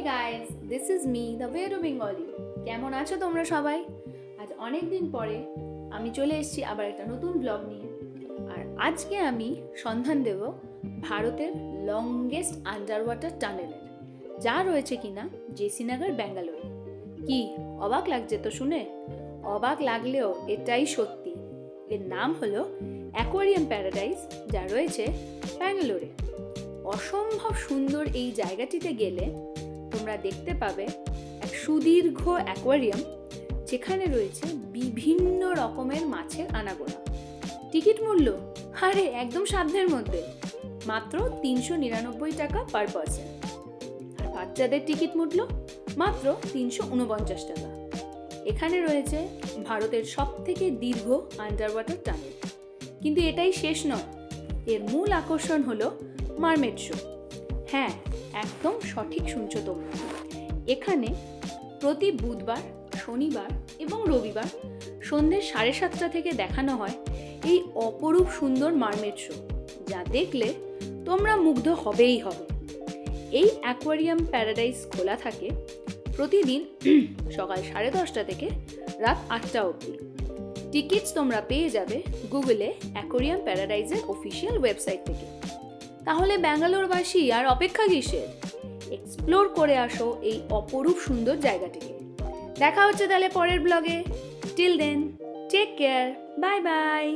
Guys, this is me the way to Bengali. কেমন আছো তোমরা সবাই? আজ অনেক দিন পরে আমি চলে এসেছি আবার একটা নতুন ব্লগ নিয়ে। আর আজকে আমি সন্ধান দেব ভারতের লংগেস্ট আন্ডার ওয়াটার টানেলের, যা রয়েছে কিনা জেসি নগর, ব্যাঙ্গালোরে। কি অবাক লাগছে তো শুনে? অবাক লাগলেও এটাই সত্যি। এর নাম হলো অ্যাকোয়ারিয়াম প্যারাডাইস, যা রয়েছে ব্যাঙ্গালোরে। অসম্ভব সুন্দর এই জায়গাটিতে গেলে তোমরা দেখতে পাবে এক সুদীর্ঘ অ্যাকোয়ারিয়াম, যেখানে রয়েছে বিভিন্ন রকমের মাছের আনাগোনা। টিকিট মূল্য একদম সাধ্যের মধ্যে, মাত্র 399 টাকা পার পার্সন। আর বাচ্চাদের টিকিট মূল্য মাত্র 349 টাকা। এখানে রয়েছে ভারতের সবথেকে দীর্ঘ আন্ডার ওয়াটার টানেল। কিন্তু এটাই শেষ নয়, এর মূল আকর্ষণ হলো মারমেড শো। হ্যাঁ, একদম সঠিক শুনছো তোমরা। এখানে প্রতি বুধবার, শনিবার এবং রবিবার সন্ধ্যে 7:30 থেকে দেখানো হয় এই অপরূপ সুন্দর মারমেড শো, যা দেখলে তোমরা মুগ্ধ হবেই হবে। এই অ্যাকোয়ারিয়াম প্যারাডাইস খোলা থাকে প্রতিদিন সকাল 10:30 থেকে রাত 8টা অবধি। টিকিটস তোমরা পেয়ে যাবে গুগলে অ্যাকোয়ারিয়াম প্যারাডাইজের অফিসিয়াল ওয়েবসাইট থেকে। তাহলে ব্যাঙ্গালোরবাসী আর অপেক্ষা কিসের? এক্সপ্লোর করে আসো এই অপরূপ সুন্দর জায়গাটিকে। দেখা হচ্ছে তাহলে পরের ব্লগে। Till then, take care, bye by.